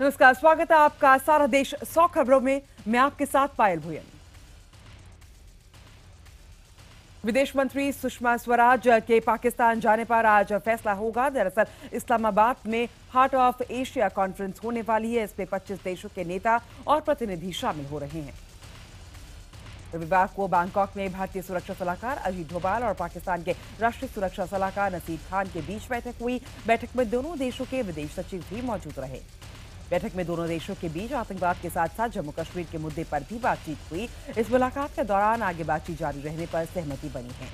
नमस्कार, स्वागत है आपका सारा देश 100 खबरों में। मैं आपके साथ पायल भुयन। विदेश मंत्री सुषमा स्वराज के पाकिस्तान जाने पर आज फैसला होगा। दरअसल इस्लामाबाद में हार्ट ऑफ एशिया कॉन्फ्रेंस होने वाली है। इसमें 25 देशों के नेता और प्रतिनिधि शामिल हो रहे हैं। रविवार को बैंकॉक में भारतीय सुरक्षा सलाहकार अजीत डोभाल और पाकिस्तान के राष्ट्रीय सुरक्षा सलाहकार नसीर खान के बीच बैठक हुई। बैठक में दोनों देशों के विदेश सचिव भी मौजूद रहे। बैठक में दोनों देशों के बीच आतंकवाद के साथ साथ जम्मू कश्मीर के मुद्दे पर भी बातचीत हुई। इस मुलाकात के दौरान आगे बातचीत जारी रहने पर सहमति बनी है।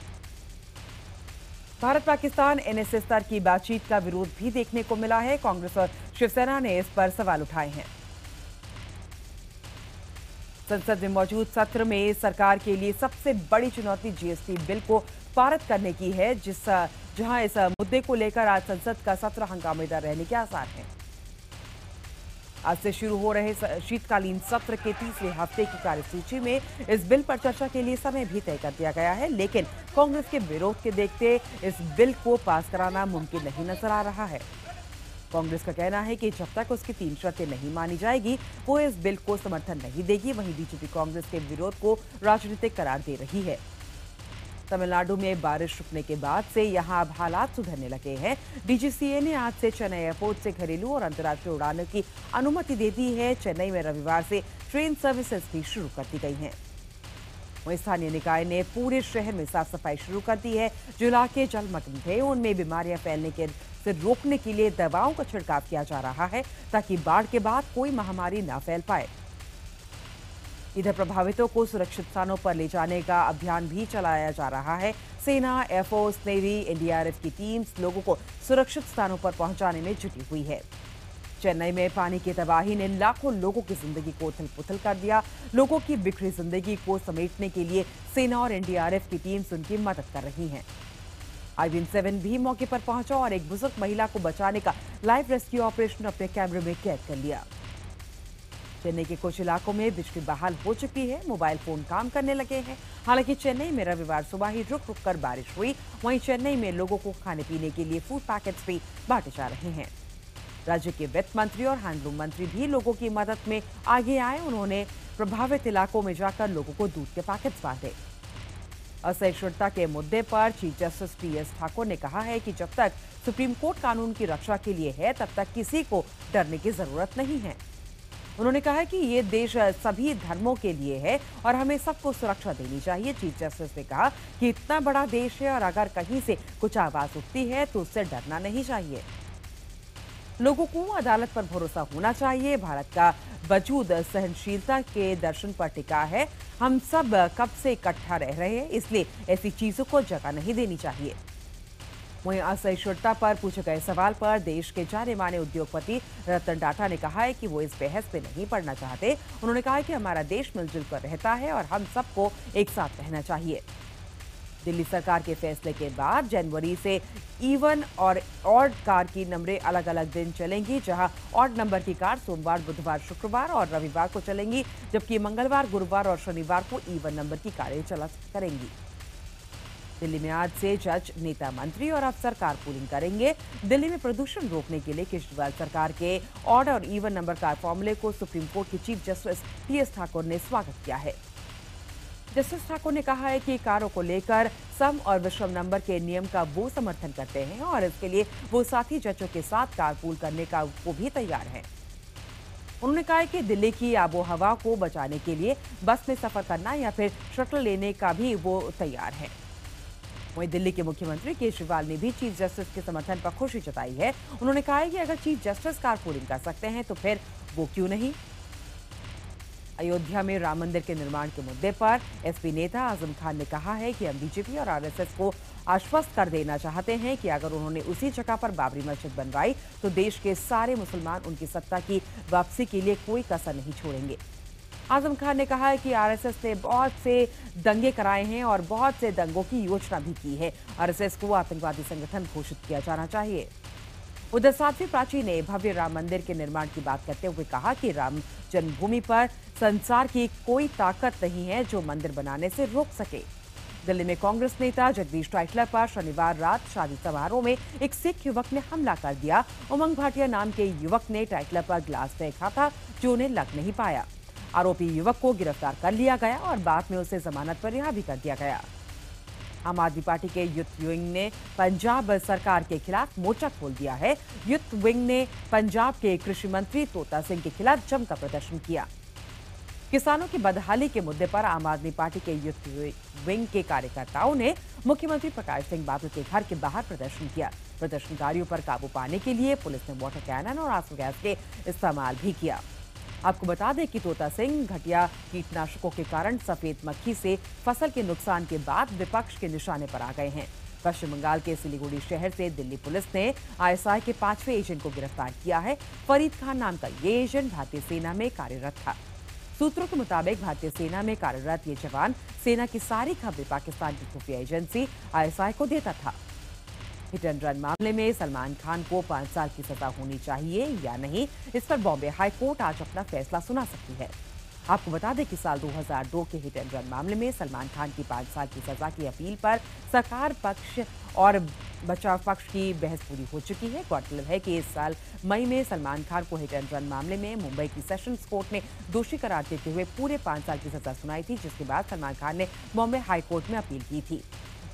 भारत पाकिस्तान एनएसए स्तर की बातचीत का विरोध भी देखने को मिला है। कांग्रेस और शिवसेना ने इस पर सवाल उठाए हैं। संसद में मौजूद सत्र में सरकार के लिए सबसे बड़ी चुनौती जीएसटी बिल को पारित करने की है, जहां इस मुद्दे को लेकर आज संसद का सत्र हंगामेदार रहने के आसार हैं। आज से शुरू हो रहे शीतकालीन सत्र के तीसरे हफ्ते की कार्यसूची में इस बिल पर चर्चा के लिए समय भी तय कर दिया गया है, लेकिन कांग्रेस के विरोध के देखते इस बिल को पास कराना मुमकिन नहीं नजर आ रहा है। कांग्रेस का कहना है कि जब तक उसकी 3 शर्तें नहीं मानी जाएगी वो इस बिल को समर्थन नहीं देगी। वहीं बीजेपी कांग्रेस के विरोध को राजनीतिक करार दे रही है। तमिलनाडु में बारिश रुकने के बाद से यहां अब हालात सुधरने लगे हैं। डीजीसीए ने आज से चेन्नई एयरपोर्ट से घरेलू और अंतर्राष्ट्रीय उड़ानों की अनुमति दे दी है। चेन्नई में रविवार से ट्रेन सर्विसेज भी शुरू कर दी गई हैं। वहीं स्थानीय निकाय ने पूरे शहर में साफ सफाई शुरू कर दी है। जो इलाके जलमग्न थे उनमें बीमारियां फैलने से रोकने के लिए दवाओं का छिड़काव किया जा रहा है, ताकि बाढ़ के बाद कोई महामारी न फैल पाए। इधर प्रभावितों को सुरक्षित स्थानों पर ले जाने का अभियान भी चलाया जा रहा है। सेना, एयरफोर्स, नेवी, एनडीआरएफ की टीम्स लोगों को सुरक्षित स्थानों पर पहुंचाने में जुटी हुई है। चेन्नई में पानी की तबाही ने लाखों लोगों की जिंदगी को उथल-पुथल कर दिया। लोगों की बिखरी जिंदगी को समेटने के लिए सेना और एनडीआरएफ की टीम्स उनकी मदद कर रही हैं। I-7 भी मौके पर पहुंचा और एक बुजुर्ग महिला को बचाने का लाइव रेस्क्यू ऑपरेशन अपने कैमरे में कैद कर लिया। चेन्नई के कुछ इलाकों में बिजली बहाल हो चुकी है, मोबाइल फोन काम करने लगे हैं। हालांकि चेन्नई में रविवार सुबह ही रुक रुक कर बारिश हुई। वहीं चेन्नई में लोगों को खाने पीने के लिए फूड पैकेट्स भी बांटे जा रहे हैं। राज्य के वित्त मंत्री और हैंडलूम मंत्री भी लोगों की मदद में आगे आए। उन्होंने प्रभावित इलाकों में जाकर लोगों को दूध के पैकेट्स बांटे। असहिष्णुता के मुद्दे पर चीफ जस्टिस पीएस ठाकुर ने कहा है कि जब तक सुप्रीम कोर्ट कानून की रक्षा के लिए है तब तक किसी को डरने की जरूरत नहीं है। उन्होंने कहा कि ये देश सभी धर्मों के लिए है और हमें सबको सुरक्षा देनी चाहिए। चीफ जस्टिस ने कहा कि इतना बड़ा देश है और अगर कहीं से कुछ आवाज उठती है तो उससे डरना नहीं चाहिए। लोगों को अदालत पर भरोसा होना चाहिए। भारत का वजूद सहनशीलता के दर्शन पर टिका है। हम सब कब से इकट्ठा रह रहे हैं, इसलिए ऐसी चीजों को जगह नहीं देनी चाहिए। वहीं असहिष्णुता पर पूछे गए सवाल पर देश के जाने माने उद्योगपति रतन टाटा ने कहा है कि वो इस बहस में नहीं पड़ना चाहते। उन्होंने कहा कि हमारा देश मिलजुल कर रहता है और हम सबको एक साथ रहना चाहिए। दिल्ली सरकार के फैसले के बाद जनवरी से इवन और ऑड कार की नंबरें अलग अलग दिन चलेंगी, जहां ऑड नंबर की कार सोमवार, बुधवार, शुक्रवार और रविवार को चलेंगी, जबकि मंगलवार, गुरुवार और शनिवार को इवन नंबर की कारें चला करेंगी। दिल्ली में आज से जज, नेता, मंत्री और अफसर कारपूलिंग करेंगे। दिल्ली में प्रदूषण रोकने के लिए केजरीवाल सरकार के ऑड और इवन नंबर कार फॉर्मूले को सुप्रीम कोर्ट के चीफ जस्टिस पीएस ठाकुर ने स्वागत किया है। जस्टिस ठाकुर ने कहा है कि कारों को लेकर सम और विषम नंबर के नियम का वो समर्थन करते हैं और इसके लिए वो साथी जजों के साथ कारपूल करने का वो भी तैयार हैं। उन्होंने कहा कि दिल्ली की आबोहवा को बचाने के लिए बस में सफर करना या फिर शटल लेने का भी वो तैयार है। वहीं दिल्ली के मुख्यमंत्री केजरीवाल ने भी चीफ जस्टिस के समर्थन पर खुशी जताई है। उन्होंने कहा है कि अगर चीफ जस्टिस कारपूलिंग कर सकते हैं तो फिर वो क्यों नहीं। अयोध्या में राम मंदिर के निर्माण के मुद्दे पर एसपी नेता आजम खान ने कहा है कि हम बीजेपी और आरएसएस को आश्वस्त कर देना चाहते हैं कि अगर उन्होंने उसी जगह पर बाबरी मस्जिद बनवाई तो देश के सारे मुसलमान उनकी सत्ता की वापसी के लिए कोई कसर नहीं छोड़ेंगे। आजम खान ने कहा है कि आरएसएस ने बहुत से दंगे कराए हैं और बहुत से दंगों की योजना भी की है। आरएसएस को आतंकवादी संगठन घोषित किया जाना चाहिए। उधर साध्वी प्राची ने भव्य राम मंदिर के निर्माण की बात करते हुए कहा कि राम जन्मभूमि पर संसार की कोई ताकत नहीं है जो मंदिर बनाने से रोक सके। दिल्ली में कांग्रेस नेता जगदीश टाइटलर पर शनिवार रात शादी समारोह में एक सिख युवक ने हमला कर दिया। उमंग भाटिया नाम के युवक ने टाइटलर पर ग्लास फेंका था, जो उन्हें लग नहीं पाया। आरोपी युवक को गिरफ्तार कर लिया गया और बाद में उसे जमानत पर रिहा भी कर दिया गया। आम आदमी पार्टी के यूथ विंग ने पंजाब सरकार के खिलाफ मोर्चा खोल दिया है। यूथ विंग ने पंजाब के कृषि मंत्री तोता सिंह के खिलाफ जमकर प्रदर्शन किया। किसानों की बदहाली के मुद्दे पर आम आदमी पार्टी के यूथ विंग के कार्यकर्ताओं ने मुख्यमंत्री प्रकाश सिंह बादल के घर के बाहर प्रदर्शन किया। प्रदर्शनकारियों पर काबू पाने के लिए पुलिस ने वाटर कैनन और आंसू गैस के इस्तेमाल भी किया। आपको बता दें कि तोता सिंह घटिया कीटनाशकों के कारण सफेद मक्खी से फसल के नुकसान के बाद विपक्ष के निशाने पर आ गए हैं। पश्चिम बंगाल के सिलीगुड़ी शहर से दिल्ली पुलिस ने आईएसआई के 5वें एजेंट को गिरफ्तार किया है। फरीद खान नाम का ये एजेंट भारतीय सेना में कार्यरत था। सूत्रों के मुताबिक भारतीय सेना में कार्यरत ये जवान सेना की सारी खबरें पाकिस्तान की खुफिया एजेंसी आईएसआई को देता था। हिट एंड रन मामले में सलमान खान को 5 साल की सजा होनी चाहिए या नहीं, इस पर बॉम्बे हाई कोर्ट आज अपना फैसला सुना सकती है। आपको बता दें कि साल 2002 के हिट एंड रन मामले में सलमान खान की 5 साल की सजा की अपील पर सरकार पक्ष और बचाव पक्ष की बहस पूरी हो चुकी है। गौरतलब है कि इस साल मई में सलमान खान को हिट एंड रन मामले में मुंबई की सेशंस कोर्ट ने दोषी करार देते हुए पूरे 5 साल की सजा सुनाई थी, जिसके बाद सलमान खान ने बॉम्बे हाई कोर्ट में अपील की थी।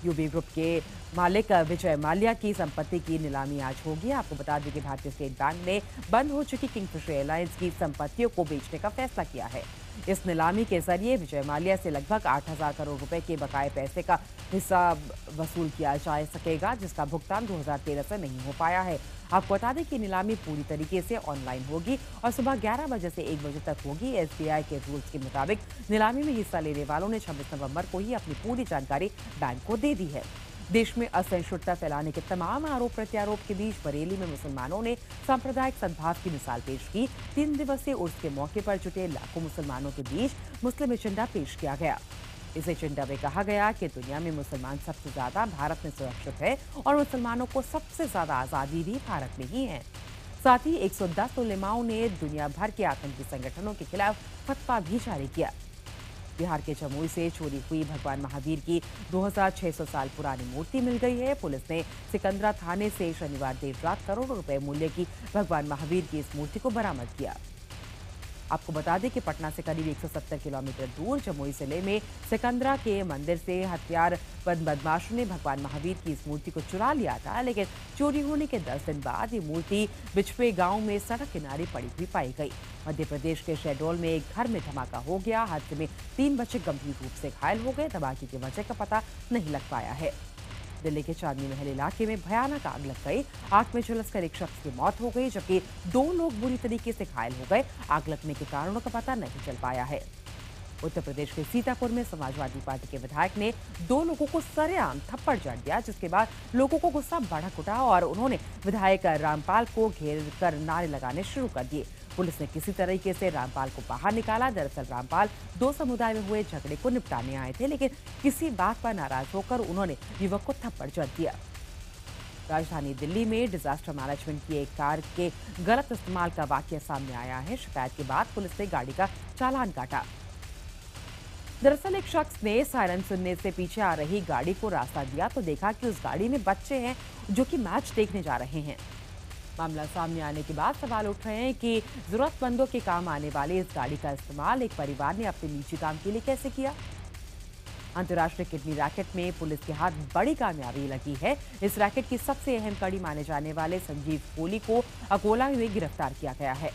यूबी ग्रुप के मालिक विजय माल्या की संपत्ति की नीलामी आज होगी। आपको बता दें कि भारतीय स्टेट बैंक ने बंद हो चुकी किंगफिशर एयरलाइंस की संपत्तियों को बेचने का फैसला किया है। इस नीलामी के जरिए विजय माल्या से लगभग 8,000 करोड़ रुपए के बकाये पैसे का हिसाब वसूल किया जा सकेगा, जिसका भुगतान 2013 से नहीं हो पाया है। आपको बता दें कि नीलामी पूरी तरीके से ऑनलाइन होगी और सुबह 11 बजे से 1 बजे तक होगी। एसबीआई के रूल्स के मुताबिक नीलामी में हिस्सा लेने वालों ने 26 नवंबर को ही अपनी पूरी जानकारी बैंक को दे दी है। देश में असहिष्णुता फैलाने के तमाम आरोप प्रत्यारोप के बीच बरेली में मुसलमानों ने सांप्रदायिक सद्भाव की मिसाल पेश की। 3 दिवसीय उर्स के मौके पर जुटे लाखों मुसलमानों के बीच मुस्लिम एजेंडा पेश किया गया। इस एजेंडा में कहा गया कि दुनिया में मुसलमान सबसे ज्यादा भारत में सुरक्षित है और मुसलमानों को सबसे ज्यादा आजादी भी भारत में ही है। साथ ही 110 उलेमाओं ने दुनिया भर के आतंकी संगठनों के खिलाफ फतवा भी जारी किया। बिहार के जमुई से चोरी हुई भगवान महावीर की 2600 साल पुरानी मूर्ति मिल गई है। पुलिस ने सिकंदरा थाने से शनिवार देर रात करोड़ों रुपए मूल्य की भगवान महावीर की इस मूर्ति को बरामद किया। आपको बता दें कि पटना से करीब 170 किलोमीटर दूर जमुई जिले में सिकंदरा के मंदिर से हथियारबंद बदमाशों ने भगवान महावीर की इस मूर्ति को चुरा लिया था, लेकिन चोरी होने के 10 दिन बाद ये मूर्ति बिछवे गांव में सड़क किनारे पड़ी हुई पाई गई। मध्य प्रदेश के शहडोल में एक घर में धमाका हो गया। हादसे में 3 बच्चे गंभीर रूप से घायल हो गए। धमाके की वजह का पता नहीं लग पाया है। दिल्ली के चांदनी महल इलाके में भयानक आग लग गई। आग में झुलसकर एक शख्स की मौत हो गई, जबकि 2 लोग बुरी तरीके से घायल हो गए। आग लगने के कारणों का पता नहीं चल पाया है। उत्तर प्रदेश के सीतापुर में समाजवादी पार्टी के विधायक ने 2 लोगों को सरेआम थप्पड़ जड़ दिया, जिसके बाद लोगों को गुस्सा भड़क उठा और उन्होंने विधायक रामपाल को घेर कर नारे लगाने शुरू कर दिए। पुलिस ने किसी तरीके से रामपाल को बाहर निकाला। दरअसल रामपाल 2 समुदाय में हुए झगड़े को निपटाने आए थे, लेकिन किसी बात पर नाराज होकर उन्होंने युवक को थप्पड़ जड़ दिया। राजधानी दिल्ली में डिजास्टर मैनेजमेंट की एक कार के गलत इस्तेमाल का वाकया सामने आया है। शिकायत के बाद पुलिस ने गाड़ी का चालान काटा। दरअसल एक शख्स ने सायरन सुनने से पीछे आ रही गाड़ी को रास्ता दिया तो देखा कि उस गाड़ी में बच्चे हैं जो कि मैच देखने जा रहे हैं। मामला सामने आने के बाद सवाल उठ रहे हैं कि जरूरतमंदों के काम आने वाली इस गाड़ी का इस्तेमाल एक परिवार ने अपने निजी काम के लिए कैसे किया। अंतर्राष्ट्रीय किडनी रैकेट में पुलिस के हाथ बड़ी कामयाबी लगी है। इस रैकेट की सबसे अहम कड़ी माने जाने वाले संजीव कोहली को अकोला में गिरफ्तार किया गया है।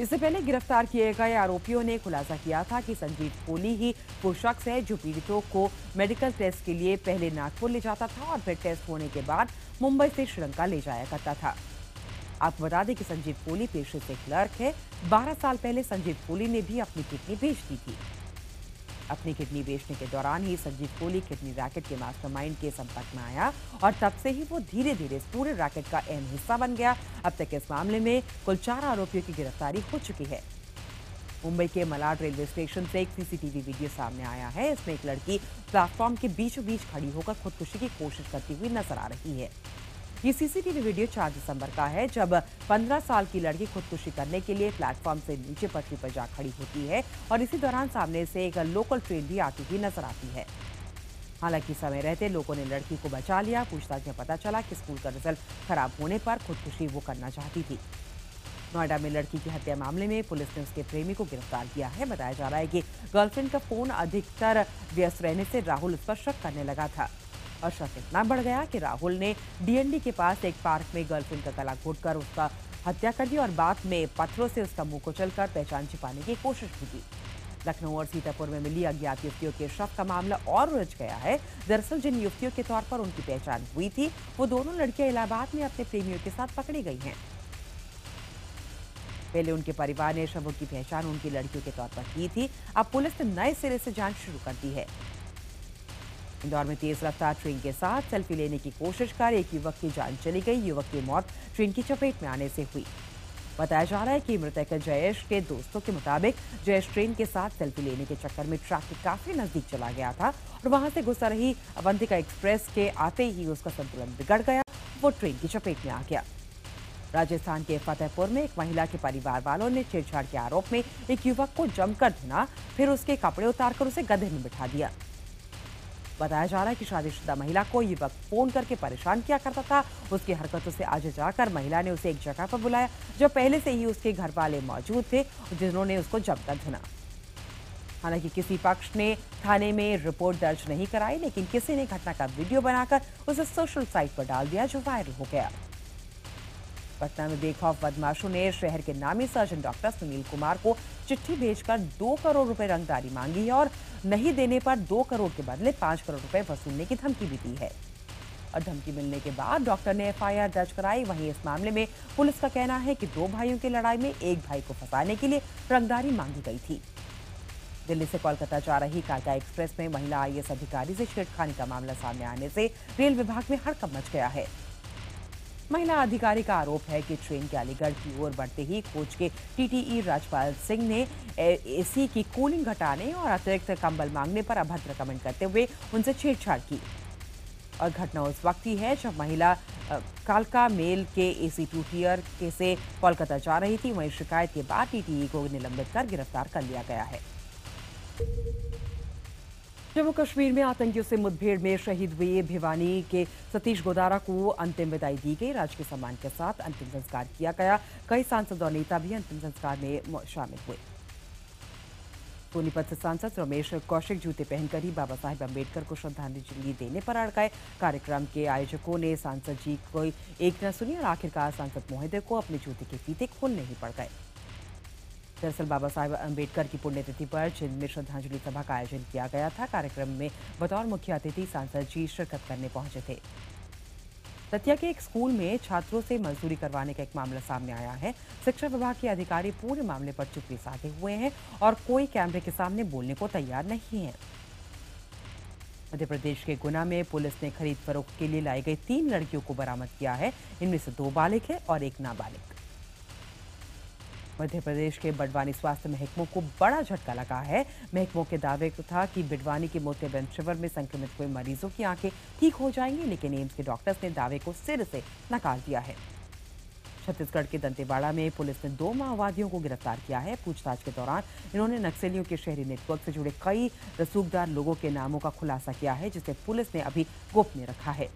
इससे पहले गिरफ्तार किए गए आरोपियों ने खुलासा किया था कि संजीव कोहली ही वो शख्स है जो पीड़ितों को मेडिकल टेस्ट के लिए पहले नागपुर ले जाता था और फिर टेस्ट होने के बाद मुंबई से श्रीलंका ले जाया करता था। आपको बता दें कि संजीव कोहली पेशे से क्लर्क है। 12 साल पहले संजीव कोहली ने भी अपनी किडनी बेच दी थी। अपनी किडनी बेचने के दौरान ही संजीव कोहली किडनी रैकेट के मास्टरमाइंड के संपर्क में आया और तब से ही वो धीरे धीरे इस पूरे रैकेट का अहम हिस्सा बन गया। अब तक इस मामले में कुल 4 आरोपियों की गिरफ्तारी हो चुकी है। मुंबई के मलाड रेलवे स्टेशन से एक सीसीटीवी वीडियो सामने आया है। इसमें एक लड़की प्लेटफॉर्म के बीचों बीच खड़ी होकर खुदकुशी की कोशिश करती हुई नजर आ रही है। ये सीसीटीवी वीडियो 4 दिसंबर का है, जब 15 साल की लड़की खुदकुशी करने के लिए प्लेटफॉर्म से नीचे पटरी पर जा खड़ी होती है और इसी दौरान सामने से एक लोकल ट्रेन भी आती हुई नजर आती है। हालांकि समय रहते लोगों ने लड़की को बचा लिया। पूछताछ में पता चला कि स्कूल का रिजल्ट खराब होने पर खुदकुशी वो करना चाहती थी। नोएडा में लड़की की हत्या मामले में पुलिस ने उसके प्रेमी को गिरफ्तार किया है। बताया जा रहा है कि गर्लफ्रेंड का फोन अधिकतर व्यस्त रहने से राहुल उस पर शक करने लगा था और शक इतना बढ़ गया कि राहुल ने डीएनडी के पास एक पार्क में गर्लफ्रेंड का गला घोंटकर उसका हत्या कर दी और बाद में पत्थरों से उसका मुंह कुचलकर पहचान छिपाने की कोशिश भी की। लखनऊ और सीतापुर में मिली अज्ञात युवतियों के शव का मामला और उलझ गया है। दरअसल जिन युवतियों के तौर पर उनकी पहचान हुई थी, वो दोनों लड़कियां इलाहाबाद में अपने प्रेमियों के साथ पकड़ी गई हैं। पहले उनके परिवार ने शवों की पहचान उनकी लड़कियों के तौर पर की थी। अब पुलिस ने नए सिरे से जांच शुरू कर दी है। इंदौर में तेज रफ्तार ट्रेन के साथ सेल्फी लेने की कोशिश कर एक युवक की जान चली गई। युवक की मौत ट्रेन की चपेट में आने से हुई। बताया जा रहा है कि मृतक जयेश के दोस्तों के मुताबिक जयेश ट्रेन के साथ सेल्फी लेने के चक्कर में ट्रैक के काफी नजदीक चला गया था और वहां से गुजर रही अवंतिका एक्सप्रेस के आते ही उसका संतुलन बिगड़ गया। वो ट्रेन की चपेट में आ गया। राजस्थान के फतेहपुर में एक महिला के परिवार वालों ने छेड़छाड़ के आरोप में एक युवक को जमकर धुना, फिर उसके कपड़े उतारकर उसे गधे में बिठा दिया। बताया जा रहा है कि शादीशुदा महिला को युवक फोन करके परेशान किया करता था। उसकी हरकतों से आज जाकर महिला ने उसे एक जगह पर बुलाया, जब पहले से ही उसके घर वाले मौजूद थे, जिन्होंने उसको जमकर धुना। हालांकि किसी पक्ष ने थाने में रिपोर्ट दर्ज नहीं कराई, लेकिन किसी ने घटना का वीडियो बनाकर उसे सोशल साइट पर डाल दिया, जो वायरल हो गया। पटना में बेखौफ बदमाशों ने शहर के नामी सर्जन डॉक्टर सुनील कुमार को चिट्ठी भेजकर 2 करोड़ रुपए रंगदारी मांगी है और नहीं देने पर 2 करोड़ के बदले 5 करोड़ रुपए वसूलने की धमकी भी दी है। और धमकी मिलने के बाद डॉक्टर ने एफआईआर दर्ज कराई। वहीं इस मामले में पुलिस का कहना है कि 2 भाइयों की लड़ाई में एक भाई को फंसाने के लिए रंगदारी मांगी गई थी। दिल्ली से कोलकाता जा रही कालका एक्सप्रेस में महिला आईएएस अधिकारी से छेड़खानी का मामला सामने आने से रेल विभाग में हड़कंप मच गया है। महिला अधिकारी का आरोप है कि ट्रेन के अलीगढ़ की ओर बढ़ते ही कोच के टीटीई राजपाल सिंह ने एसी की कूलिंग घटाने और अतिरिक्त कंबल मांगने पर अभद्र कमेंट करते हुए उनसे छेड़छाड़ की। और घटना उस वक्त ही है जब महिला कालका मेल के एसी 2 टियर के से कोलकाता जा रही थी। वहीं शिकायत के बाद टीटीई को निलंबित कर गिरफ्तार कर लिया गया है। जम्मू कश्मीर में आतंकियों से मुठभेड़ में शहीद हुए भिवानी के सतीश गोदारा को अंतिम विदाई दी गई। राजकीय सम्मान के साथ अंतिम संस्कार किया गया। कई सांसद और नेता भी अंतिम संस्कार में शामिल हुए। सोनीपत से सांसद रमेश कौशिक जूते पहनकर ही बाबा साहेब अम्बेडकर को श्रद्धांजलि देने पर अड़ गए। कार्यक्रम के आयोजकों ने सांसद जी को एक न सुनी और आखिरकार सांसद महोदय को अपने जूते के फीते खोलने ही पड़ गए। दरअसल बाबा साहेब अम्बेडकर की पुण्यतिथि पर जिंद में श्रद्धांजलि सभा का आयोजन किया गया था। कार्यक्रम में बतौर मुख्य अतिथि सांसद जी शिरकत करने पहुंचे थे। दतिया के एक स्कूल में छात्रों से मजदूरी करवाने का एक मामला सामने आया है। शिक्षा विभाग के अधिकारी पूरे मामले पर चुप्पी साधे हुए हैं और कोई कैमरे के सामने बोलने को तैयार नहीं है। मध्य प्रदेश के गुना में पुलिस ने खरीद फरोख्त के लिए लाई गई 3 लड़कियों को बरामद किया है। इनमें से 2 बालिग है और 1 नाबालिग। मध्य प्रदेश के बड़वानी स्वास्थ्य महकमों को बड़ा झटका लगा है। महकमों के दावे था कि बड़वानी के मोतियाबिंद शिविर में संक्रमित हुए मरीजों की आंखें ठीक हो जाएंगी, लेकिन एम्स के डॉक्टर्स ने दावे को सिर से नकार दिया है। छत्तीसगढ़ के दंतेवाड़ा में पुलिस ने 2 माओवादियों को गिरफ्तार किया है। पूछताछ के दौरान इन्होंने नक्सलियों के शहरी नेटवर्क से जुड़े कई रसूखदार लोगों के नामों का खुलासा किया है, जिसे पुलिस ने अभी गोपनीय रखा है।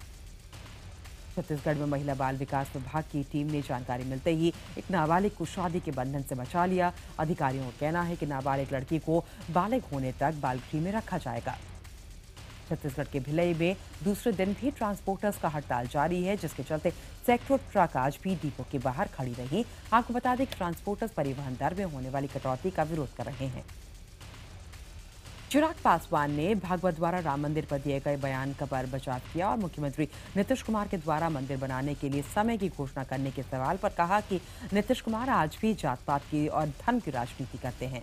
छत्तीसगढ़ में महिला बाल विकास विभाग की टीम ने जानकारी मिलते ही एक नाबालिग को शादी के बंधन से बचा लिया। अधिकारियों का कहना है कि नाबालिग लड़की को बालिग होने तक बाल गृह में रखा जाएगा। छत्तीसगढ़ के भिलाई में दूसरे दिन भी ट्रांसपोर्टर्स का हड़ताल जारी है, जिसके चलते सैकड़ों ट्रक आज भी डिपो के बाहर खड़ी रही। आपको बता दें कि ट्रांसपोर्टर्स परिवहन दर में होने वाली कटौती का विरोध कर रहे हैं। चिराग पासवान ने भागवत द्वारा राम मंदिर पर दिए गए बयान का पर बचाव किया और मुख्यमंत्री नीतीश कुमार के द्वारा मंदिर बनाने के लिए समय की घोषणा करने के सवाल पर कहा कि नीतीश कुमार आज भी जात पात की और धर्म की राजनीति करते हैं।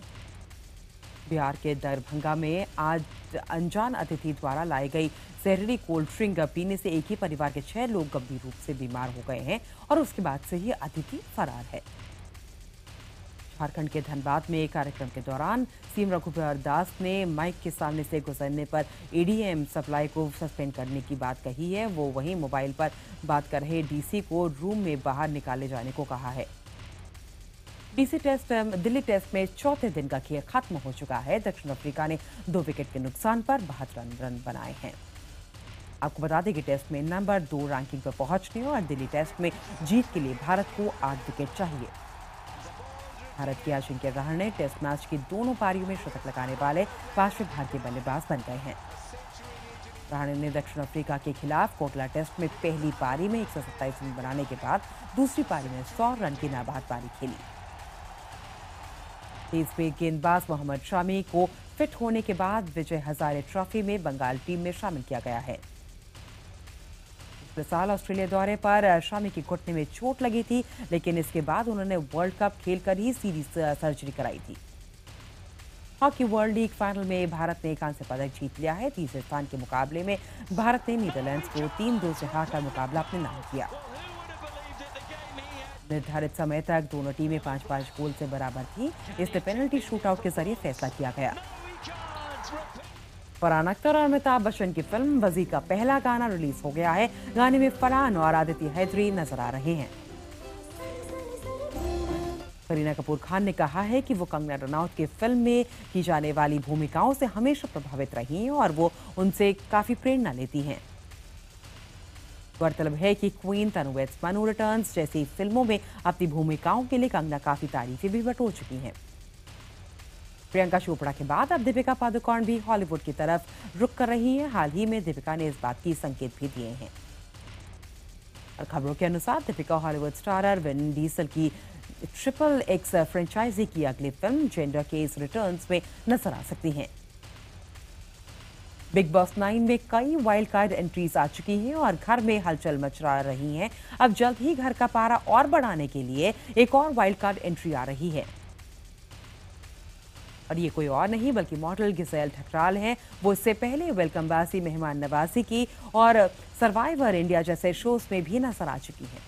बिहार के दरभंगा में आज अनजान अतिथि द्वारा लाई गई जहरीली कोल्ड ड्रिंक पीने से एक ही परिवार के 6 लोग गंभीर रूप से बीमार हो गए हैं और उसके बाद से ही अतिथि फरार है। झारखंड के धनबाद में एक कार्यक्रम के दौरान सीएम रघुवर दास ने माइक के सामने से गुजरने पर एडीएम सप्लाई को सस्पेंड करने की बात कही है। वो वहीं मोबाइल पर बात कर रहे डीसी को रूम में बाहर निकाले जाने को कहा है। दिल्ली टेस्ट में चौथे दिन का खेल खत्म हो चुका है। दक्षिण अफ्रीका ने 2 विकेट के नुकसान पर 72 रन बनाए हैं। आपको बता दें कि टेस्ट में नंबर 2 रैंकिंग पर पहुंचने और दिल्ली टेस्ट में जीत के लिए भारत को 8 विकेट चाहिए। भारत के अजिंक्य रहाणे टेस्ट मैच की दोनों पारियों में शतक लगाने वाले 5वें भारतीय बल्लेबाज बन गए हैं। रहाणे ने दक्षिण अफ्रीका के खिलाफ कोटला टेस्ट में पहली पारी में 127 रन बनाने के बाद दूसरी पारी में 100 रन की नाबाद पारी खेली। तेज गेंदबाज मोहम्मद शामी को फिट होने के बाद विजय हजारे ट्रॉफी में बंगाल टीम में शामिल किया गया है। पिछले साल ऑस्ट्रेलिया दौरे पर शामी की घुटने में चोट लगी थी, लेकिन इसके बाद उन्होंने वर्ल्ड कप खेलकर ही सीरीज सर्जरी कराई थी। हॉकी वर्ल्ड लीग फाइनल में भारत ने कांस्य पदक जीत लिया है। तीसरे स्थान के मुकाबले में भारत ने नीदरलैंड्स को 3-2 से हराकर मुकाबला अपने नाम किया। निर्धारित समय तक दोनों टीमें 5-5 गोल से बराबर थी। इससे पेनल्टी शूटआउट के जरिए फैसला किया गया। फरहान अख्तर और अमिताभ बच्चन की फिल्म वजी का पहला गाना रिलीज हो गया है। गाने में फरहान और आदित्य हैदरी नजर आ रहे हैं। करीना कपूर खान ने कहा है कि वो कंगना रनौत की फिल्म में की जाने वाली भूमिकाओं से हमेशा प्रभावित रही हैं और वो उनसे काफी प्रेरणा लेती हैं। गौरतलब है कि क्वीन, तनु वेड्स मनु रिटर्न्स जैसी फिल्मों में अपनी भूमिकाओं के लिए कंगना काफी तारीफें भी बटोर चुकी हैं। प्रियंका चोपड़ा के बाद अब दीपिका पादुकोण भी हॉलीवुड की तरफ रुख कर रही हैं। हाल ही में दीपिका ने इस बात की संकेत भी दिए हैं। और खबरों के अनुसार Deepika Hollywood starrer Vin Diesel की XXX फ्रेंचाइजी की अगली फिल्म जेंडर केस रिटर्न्स में नजर आ सकती हैं। बिग बॉस 9 में कई वाइल्ड कार्ड एंट्रीज आ चुकी हैं और घर में हलचल मचा रही हैं। अब जल्द ही घर का पारा और बढ़ाने के लिए एक और वाइल्ड कार्ड एंट्री आ रही है और ये कोई और नहीं बल्कि मॉडल गिसेल ठकराल हैं। वो इससे पहले वेलकम बासी, मेहमान नवाजी की और सर्वाइवर इंडिया जैसे शोज में भी नजर आ चुकी हैं।